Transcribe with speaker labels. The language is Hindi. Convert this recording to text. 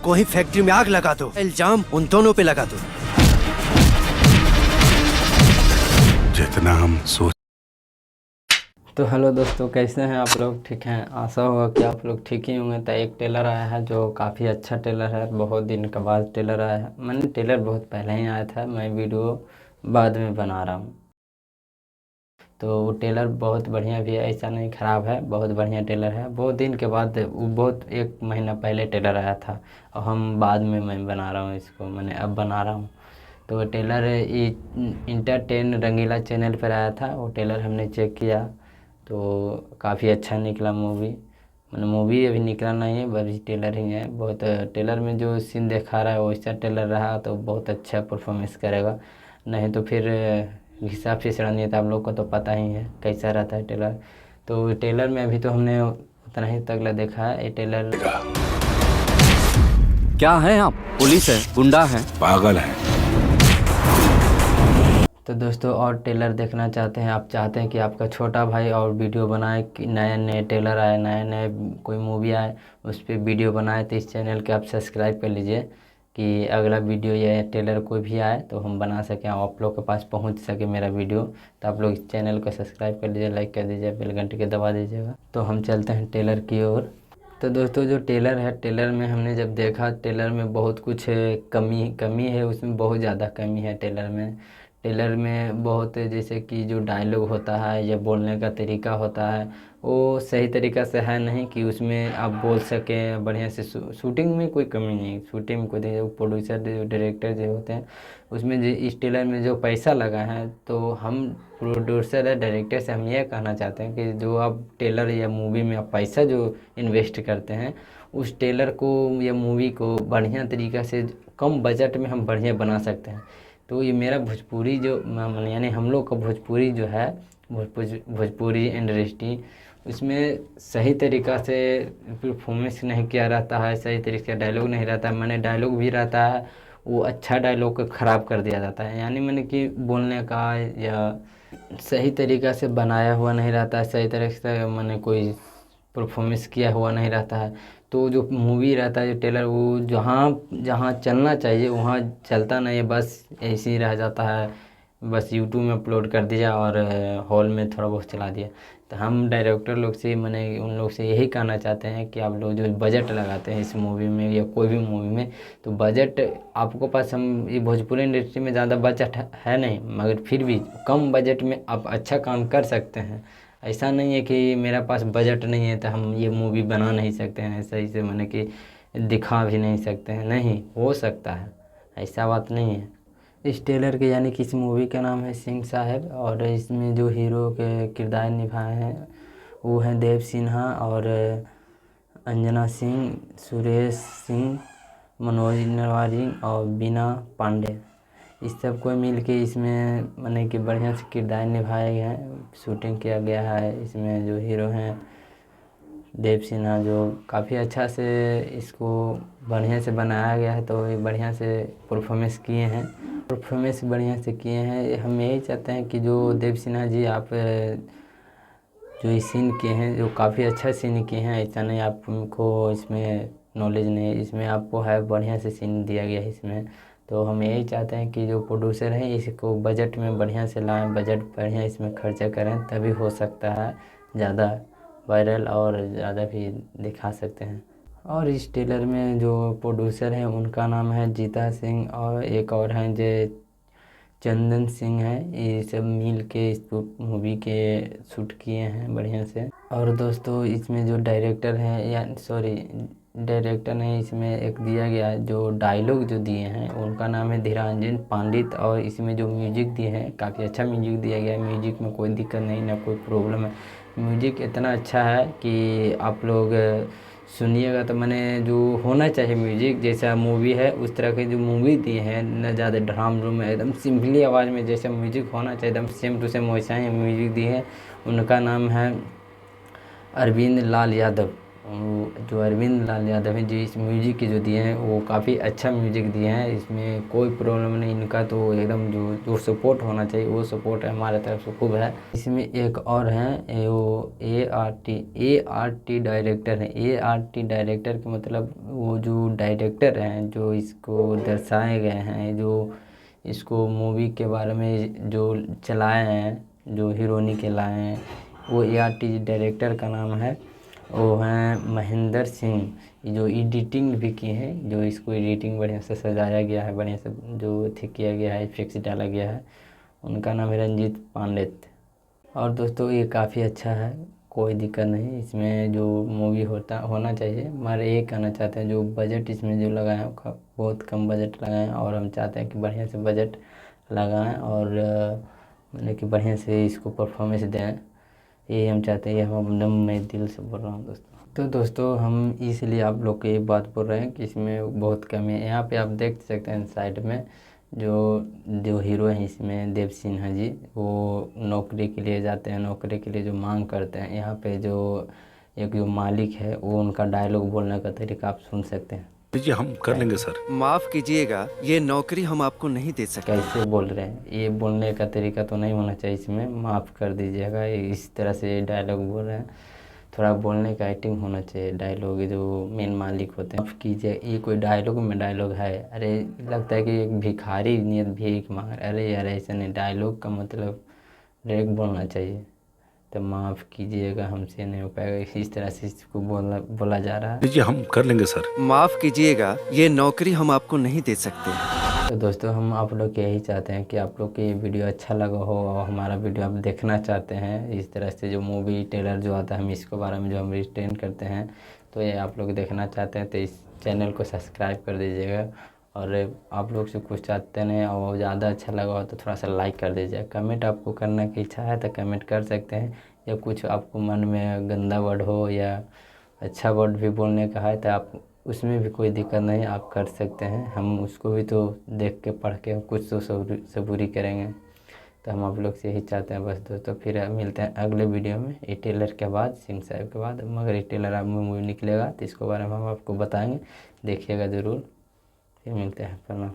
Speaker 1: को ही फैक्ट्री में आग लगा दो, इल्जाम उन दोनों पे लगा दो।
Speaker 2: जितना हम सोच।
Speaker 3: तो हेलो दोस्तों, कैसे हैं आप लोग? ठीक हैं? आशा होगा कि आप लोग ठीक ही होंगे। तो एक टेलर आया है जो काफ़ी अच्छा टेलर है। बहुत दिन के बाद टेलर आया है। मैंने टेलर बहुत पहले ही आया था, मैं वीडियो बाद में बना रहा हूँ। तो वो टेलर बहुत बढ़िया भी है, ऐसा नहीं ख़राब है, बहुत बढ़िया टेलर है। बहुत दिन के बाद वो बहुत 1 महीना पहले टेलर आया था और हम बाद में मैं बना रहा हूँ इसको, मैंने अब बना रहा हूँ। तो टेलर इंटरटेन रंगीला चैनल पर आया था। वो टेलर हमने चेक किया तो काफ़ी अच्छा निकला मूवी। मतलब मूवी अभी निकला नहीं है, बस टेलर ही है। बहुत टेलर में जो सीन दिखा रहा है वैसा टेलर रहा तो बहुत अच्छा परफॉर्मेंस करेगा, नहीं तो फिर घिसा फिसड़ा नहीं था। आप लोग को तो पता ही है कैसा रहता है टेलर। तो टेलर में अभी तो हमने उतना ही तगड़ा देखा है। ये टेलर
Speaker 4: क्या है आप? पुलिस है? गुंडा है?
Speaker 2: पागल है।
Speaker 3: तो दोस्तों, और टेलर देखना चाहते हैं, आप चाहते हैं कि आपका छोटा भाई और वीडियो बनाए कि नए नए टेलर आए, नए नए कोई मूवी आए, उस पर वीडियो बनाए, तो इस चैनल के आप सब्सक्राइब कर लीजिए कि अगला वीडियो या टेलर कोई भी आए तो हम बना सकें, आप लोग के पास पहुंच सके मेरा वीडियो। तो आप लोग इस चैनल को सब्सक्राइब कर लीजिए, लाइक कर दीजिए, बेल घंटे के दबा दीजिएगा। तो हम चलते हैं टेलर की ओर। तो दोस्तों, जो टेलर है, टेलर में हमने जब देखा, टेलर में बहुत कुछ कमी है, उसमें बहुत ज़्यादा कमी है टेलर में। टेलर में बहुत जैसे कि जो डायलॉग होता है या बोलने का तरीका होता है वो सही तरीक़ा से है नहीं कि उसमें आप बोल सकें बढ़िया से। शूटिंग में कोई कमी नहीं, शूटिंग में कोई प्रोड्यूसर जो डायरेक्टर जो होते हैं उसमें जो इस टेलर में जो पैसा लगा है, तो हम प्रोड्यूसर या डायरेक्टर से हम ये कहना चाहते हैं कि जो आप टेलर या मूवी में आप पैसा जो इन्वेस्ट करते हैं, उस टेलर को या मूवी को बढ़िया तरीक़ा से कम बजट में हम बढ़िया बना सकते हैं। तो ये मेरा भोजपुरी जो यानी हम लोग का भोजपुरी जो है, भोजपुरी इंडस्ट्री, उसमें सही तरीक़ा से परफॉर्मेंस नहीं किया रहता है, सही तरीके से डायलॉग नहीं रहता है। मैंने डायलॉग भी रहता है, वो अच्छा डायलॉग को ख़राब कर दिया जाता है, यानी मैंने कि बोलने का या सही तरीक़ा से बनाया हुआ नहीं रहता है, सही तरीके से मैंने कोई परफॉर्मेंस किया हुआ नहीं रहता है। तो जो मूवी रहता है, जो टेलर, वो जहाँ जहाँ चलना चाहिए वहाँ चलता नहीं है, बस ऐसे ही रह जाता है। बस यूट्यूब में अपलोड कर दिया और हॉल में थोड़ा बहुत चला दिया। तो हम डायरेक्टर लोग से, मैंने उन लोग से यही कहना चाहते हैं कि आप लोग जो बजट लगाते हैं इस मूवी में या कोई भी मूवी में, तो बजट आपको पास, हम ये भोजपुरी इंडस्ट्री में ज़्यादा बजट है नहीं, मगर फिर भी कम बजट में आप अच्छा काम कर सकते हैं। ऐसा नहीं है कि मेरा पास बजट नहीं है तो हम ये मूवी बना नहीं सकते हैं, सही से मैंने कि दिखा भी नहीं सकते हैं, नहीं हो सकता है, ऐसा बात नहीं है। इस टेलर के यानी कि इस मूवी का नाम है सिंह साहब, और इसमें जो हीरो के किरदार निभाए हैं वो हैं देव सिन्हा और अंजना सिंह, सुरेश सिंह, मनोज नरवारी और बीना पांडे। इस सब को मिल के इसमें मैंने कि बढ़िया से किरदार निभाए गए हैं, शूटिंग किया गया है। इसमें जो हीरो हैं देव सिन्हा, जो काफ़ी अच्छा से इसको बढ़िया से बनाया गया है, तो ये बढ़िया से परफॉर्मेंस किए हैं, परफॉर्मेंस बढ़िया से किए हैं। हम यही चाहते हैं कि जो देव सिन्हा जी, आप जो ये सीन किए हैं, जो काफ़ी अच्छा सीन किए हैं, ऐसा नहीं आपको इसमें नॉलेज नहीं है, इसमें आपको है बढ़िया से सीन दिया गया है इसमें। तो हम यही चाहते हैं कि जो प्रोड्यूसर हैं इसको बजट में बढ़िया से लाएं, बजट बढ़िया इसमें खर्चा करें, तभी हो सकता है ज़्यादा वायरल और ज़्यादा भी दिखा सकते हैं। और इस टेलर में जो प्रोड्यूसर हैं उनका नाम है जीता सिंह, और एक और हैं जो चंदन सिंह है। ये सब मिल के इस मूवी के शूट किए हैं बढ़िया से। और दोस्तों, इसमें जो डायरेक्टर हैं, या सॉरी डायरेक्टर नहीं, इसमें एक दिया गया है जो डायलॉग जो दिए हैं, उनका नाम है धीरांजन पंडित। और इसमें जो म्यूजिक दिए हैं, काफ़ी अच्छा म्यूजिक दिया गया है। म्यूजिक में कोई दिक्कत नहीं, ना कोई प्रॉब्लम है। म्यूजिक इतना अच्छा है कि आप लोग सुनिएगा तो मैंने जो होना चाहिए म्यूजिक, जैसा मूवी है उस तरह के जो मूवी दिए हैं, न ज़्यादा ड्राम रूम में, एकदम सिंपली आवाज़ में जैसा म्यूजिक होना चाहिए एकदम सेम टू सेम वैसा ही म्यूजिक दिए हैं। उनका नाम है अरविंद लाल यादव, जो अरविंद लाल यादव हैं, जो इस म्यूजिक के जो दिए हैं वो काफ़ी अच्छा म्यूजिक दिए हैं। इसमें कोई प्रॉब्लम नहीं, इनका तो एकदम जो सपोर्ट होना चाहिए वो सपोर्ट हमारे तरफ से खूब है। इसमें एक और हैं वो ART डायरेक्टर हैं। ART डायरेक्टर के मतलब वो जो डायरेक्टर हैं जो इसको दर्शाए गए हैं, जो इसको मूवी के बारे में जो चलाए हैं, जो हीरोइनी के लाए हैं, वो ART डायरेक्टर का नाम है, वो हैं महेंद्र सिंह। ये जो एडिटिंग भी किए हैं, जो इसको एडिटिंग बढ़िया से सजाया गया है, बढ़िया से जो ठीक किया गया है, इफेक्ट्स डाला गया है, उनका नाम है रंजीत पांडित। और दोस्तों ये काफ़ी अच्छा है, कोई दिक्कत नहीं। इसमें जो मूवी होना चाहिए, हमारे ये कहना चाहते हैं जो बजट इसमें जो लगाए हैं बहुत कम बजट लगाएं, और हम चाहते हैं कि बढ़िया से बजट लगाएं और मतलब कि बढ़िया से इसको परफॉर्मेंस दें, यही हम चाहते हैं। ये हम एकदम मैं दिल से बोल रहा हूँ दोस्तों। तो दोस्तों हम इसलिए आप लोग को ये बात बोल रहे हैं कि इसमें बहुत कमी है। यहाँ पे आप देख सकते हैं साइड में जो हीरो हैं इसमें देव सिन्हा जी, वो नौकरी के लिए जाते हैं, नौकरी के लिए जो मांग करते हैं। यहाँ पे जो एक जो मालिक है वो उनका डायलॉग बोलने का तरीका आप सुन सकते हैं।
Speaker 2: जी हम कर लेंगे सर।
Speaker 1: माफ कीजिएगा, ये नौकरी हम आपको नहीं दे सकते।
Speaker 3: कैसे बोल रहे हैं, ये बोलने का तरीका तो नहीं होना चाहिए इसमें, माफ़ कर दीजिएगा। इस तरह से डायलॉग बोल रहे हैं, थोड़ा बोलने का एक्टिंग होना चाहिए। डायलॉग जो मेन मालिक होते हैं, माफ़ कीजिए, ये कोई डायलॉग में डायलॉग है? अरे लगता है कि एक भिखारी नियत भीख मांग रहा है। अरे यार ऐसा नहीं, डायलॉग का मतलब डायरेक्ट बोलना चाहिए। तो माफ़ कीजिएगा, हमसे नहीं हो पाएगा, इस तरह से इसको बोला जा रहा है।
Speaker 2: जी हम कर लेंगे सर।
Speaker 1: माफ कीजिएगा, ये नौकरी हम आपको नहीं दे सकते।
Speaker 3: तो दोस्तों हम आप लोग के यही चाहते हैं कि आप लोग को ये वीडियो अच्छा लगा हो और हमारा वीडियो आप देखना चाहते हैं। इस तरह से जो मूवी ट्रेलर जो आता है, हम इसके बारे में जो हम रिटेन करते हैं, तो ये आप लोग देखना चाहते हैं तो इस चैनल को सब्सक्राइब कर दीजिएगा। और आप लोग से कुछ चाहते हैं और ज़्यादा अच्छा लगा हो तो थोड़ा सा लाइक कर दीजिएगा। कमेंट आपको करने की इच्छा है तो कमेंट कर सकते हैं, या कुछ आपको मन में गंदा वर्ड हो या अच्छा वर्ड भी बोलने का है तो आप उसमें भी कोई दिक्कत नहीं, आप कर सकते हैं। हम उसको भी तो देख के पढ़ के कुछ तो सबूरी करेंगे। तो हम आप लोग से यही चाहते हैं बस दोस्तों। फिर मिलते हैं अगले वीडियो में, ये टेलर के बाद, सिंह साहब के बाद। मगर ये टेलर आप मूवी निकलेगा तो इसके बारे में हम आपको बताएंगे, देखिएगा ज़रूर। फिर मिलते हैं, प्रणाम।